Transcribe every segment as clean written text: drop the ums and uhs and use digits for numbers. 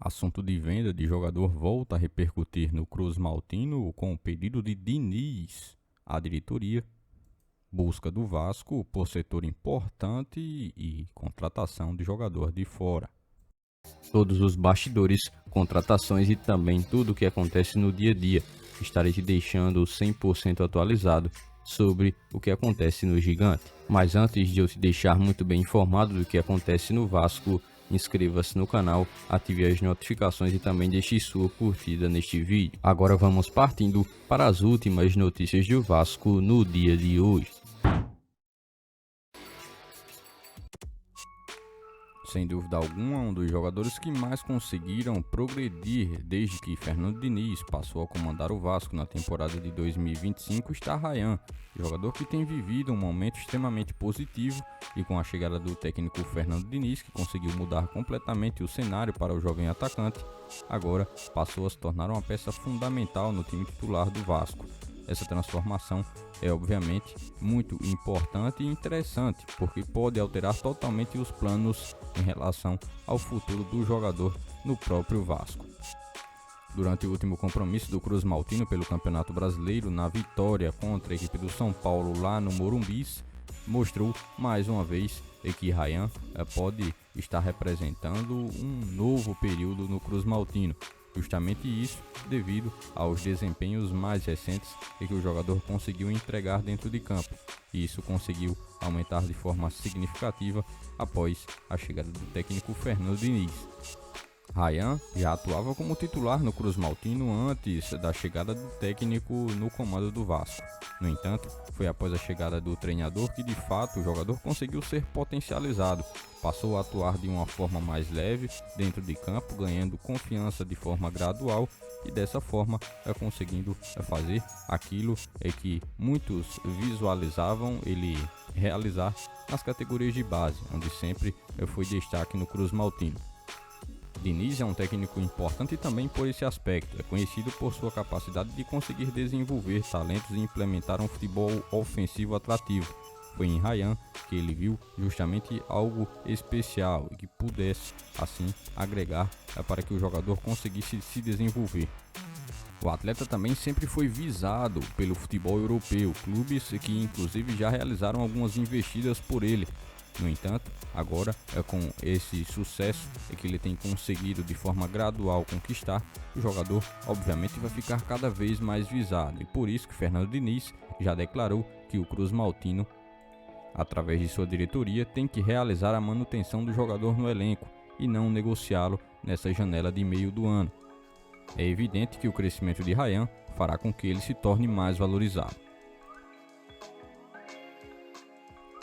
Assunto de venda de jogador volta a repercutir no Cruz Maltino com o pedido de Diniz à diretoria, busca do Vasco por setor importante e contratação de jogador de fora. Todos os bastidores, contratações e também tudo o que acontece no dia a dia. Estarei te deixando 100% atualizado sobre o que acontece no Gigante. Mas antes de eu te deixar muito bem informado do que acontece no Vasco, inscreva-se no canal, ative as notificações e também deixe sua curtida neste vídeo. Agora vamos partindo para as últimas notícias do Vasco no dia de hoje. Sem dúvida alguma, um dos jogadores que mais conseguiram progredir desde que Fernando Diniz passou a comandar o Vasco na temporada de 2025 está Rayan, jogador que tem vivido um momento extremamente positivo e com a chegada do técnico Fernando Diniz, que conseguiu mudar completamente o cenário para o jovem atacante, agora passou a se tornar uma peça fundamental no time titular do Vasco. Essa transformação é obviamente muito importante e interessante, porque pode alterar totalmente os planos em relação ao futuro do jogador no próprio Vasco. Durante o último compromisso do Cruz Maltino pelo Campeonato Brasileiro, na vitória contra a equipe do São Paulo lá no Morumbi, mostrou mais uma vez que Rayan pode estar representando um novo período no Cruz Maltino. Justamente isso devido aos desempenhos mais recentes que o jogador conseguiu entregar dentro de campo, e isso conseguiu aumentar de forma significativa após a chegada do técnico Fernando Diniz. Rayan já atuava como titular no Cruz Maltino antes da chegada do técnico no comando do Vasco. No entanto, foi após a chegada do treinador que de fato o jogador conseguiu ser potencializado. Passou a atuar de uma forma mais leve dentro de campo, ganhando confiança de forma gradual e dessa forma conseguindo fazer aquilo que muitos visualizavam ele realizar nas categorias de base, onde sempre foi destaque no Cruz Maltino. Diniz é um técnico importante também por esse aspecto, é conhecido por sua capacidade de conseguir desenvolver talentos e implementar um futebol ofensivo atrativo. Foi em Rayan que ele viu justamente algo especial e que pudesse assim agregar para que o jogador conseguisse se desenvolver. O atleta também sempre foi visado pelo futebol europeu, clubes que inclusive já realizaram algumas investidas por ele. No entanto, agora com esse sucesso que ele tem conseguido de forma gradual conquistar, o jogador obviamente vai ficar cada vez mais visado, e por isso que Fernando Diniz já declarou que o Cruz Maltino, através de sua diretoria, tem que realizar a manutenção do jogador no elenco e não negociá-lo nessa janela de meio do ano. É evidente que o crescimento de Rayan fará com que ele se torne mais valorizado.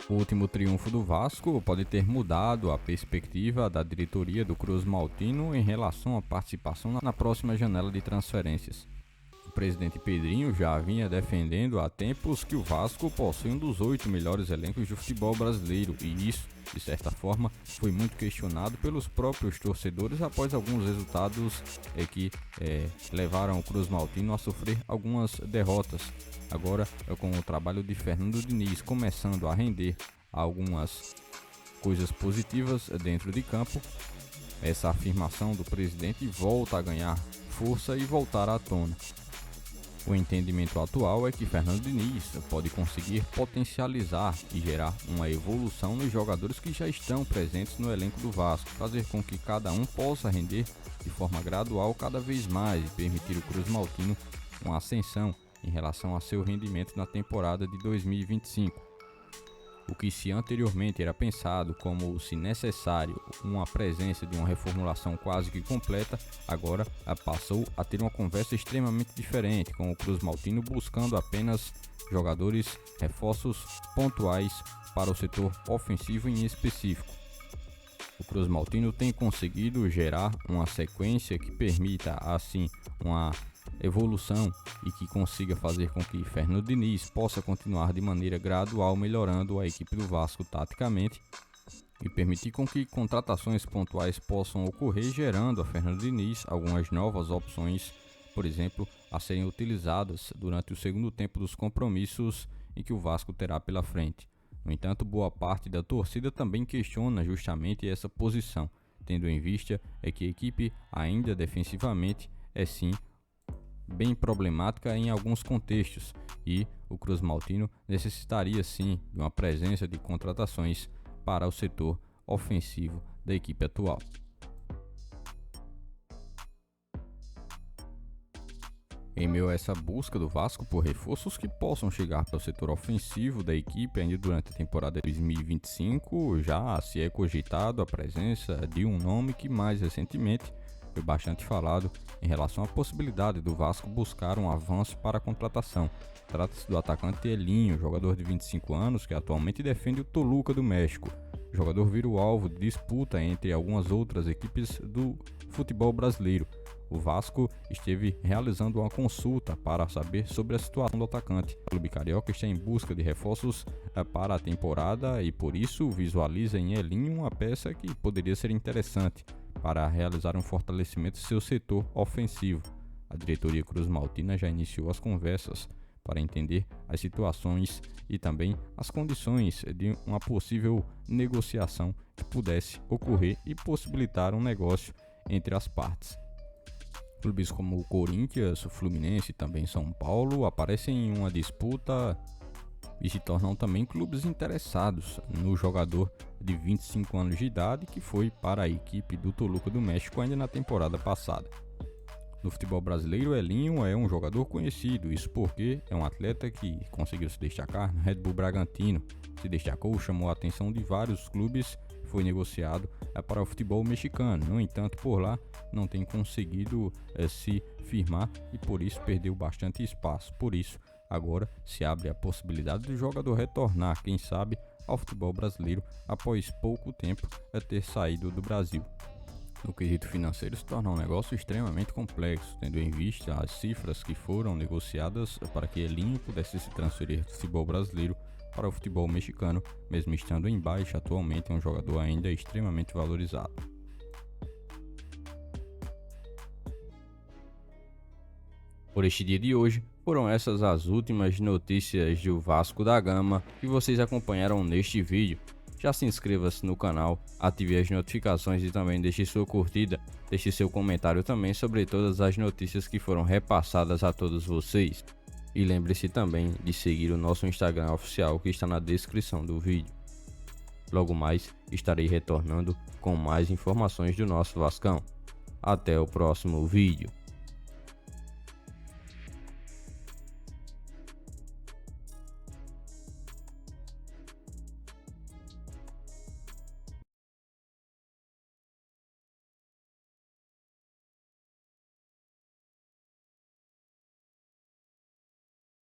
O último triunfo do Vasco pode ter mudado a perspectiva da diretoria do Cruz Maltino em relação à participação na próxima janela de transferências. O presidente Pedrinho já vinha defendendo há tempos que o Vasco possui um dos 8 melhores elencos de futebol brasileiro, e isso, de certa forma, foi muito questionado pelos próprios torcedores após alguns resultados que levaram o Cruz Maltino a sofrer algumas derrotas. Agora, com o trabalho de Fernando Diniz começando a render algumas coisas positivas dentro de campo, essa afirmação do presidente volta a ganhar força e voltar à tona. O entendimento atual é que Fernando Diniz pode conseguir potencializar e gerar uma evolução nos jogadores que já estão presentes no elenco do Vasco, fazer com que cada um possa render de forma gradual cada vez mais e permitir o Cruz Maltino uma ascensão em relação a seu rendimento na temporada de 2025. O que se anteriormente era pensado como, se necessário, uma presença de uma reformulação quase que completa, agora passou a ter uma conversa extremamente diferente, com o Cruz Maltino buscando apenas jogadores, reforços pontuais para o setor ofensivo em específico. O Cruz Maltino tem conseguido gerar uma sequência que permita, assim, uma evolução e que consiga fazer com que Fernando Diniz possa continuar de maneira gradual melhorando a equipe do Vasco taticamente e permitir com que contratações pontuais possam ocorrer, gerando a Fernando Diniz algumas novas opções, por exemplo, a serem utilizadas durante o segundo tempo dos compromissos em que o Vasco terá pela frente. No entanto, boa parte da torcida também questiona justamente essa posição, tendo em vista que a equipe ainda defensivamente é sim bem problemática em alguns contextos e o Cruz Maltino necessitaria sim de uma presença de contratações para o setor ofensivo da equipe atual. Em meio a essa busca do Vasco por reforços que possam chegar para o setor ofensivo da equipe ainda durante a temporada 2025, já se é cogitado a presença de um nome que mais recentemente foi bastante falado em relação à possibilidade do Vasco buscar um avanço para a contratação. Trata-se do atacante Elinho, jogador de 25 anos que atualmente defende o Toluca do México. O jogador vira o alvo de disputa entre algumas outras equipes do futebol brasileiro. O Vasco esteve realizando uma consulta para saber sobre a situação do atacante. O clube carioca está em busca de reforços para a temporada e por isso visualiza em Elinho uma peça que poderia ser interessante para realizar um fortalecimento do seu setor ofensivo. A diretoria Cruz Maltina já iniciou as conversas para entender as situações e também as condições de uma possível negociação que pudesse ocorrer e possibilitar um negócio entre as partes. Clubes como o Corinthians, o Fluminense e também São Paulo aparecem em uma disputa e se tornam também clubes interessados no jogador de 25 anos de idade que foi para a equipe do Toluca do México ainda na temporada passada. No futebol brasileiro, Elinho é um jogador conhecido, isso porque é um atleta que conseguiu se destacar no Red Bull Bragantino, se destacou, chamou a atenção de vários clubes, foi negociado para o futebol mexicano. No entanto, por lá não tem conseguido se firmar e por isso perdeu bastante espaço. Por isso, agora se abre a possibilidade do jogador retornar, quem sabe, ao futebol brasileiro após pouco tempo ter saído do Brasil. No quesito financeiro, se torna um negócio extremamente complexo, tendo em vista as cifras que foram negociadas para que Elinho pudesse se transferir do futebol brasileiro para o futebol mexicano, mesmo estando em baixa atualmente, é um jogador ainda extremamente valorizado. Por este dia de hoje, foram essas as últimas notícias do Vasco da Gama que vocês acompanharam neste vídeo. Já se inscreva-se no canal, ative as notificações e também deixe sua curtida, deixe seu comentário também sobre todas as notícias que foram repassadas a todos vocês. E lembre-se também de seguir o nosso Instagram oficial que está na descrição do vídeo. Logo mais estarei retornando com mais informações do nosso Vascão. Até o próximo vídeo.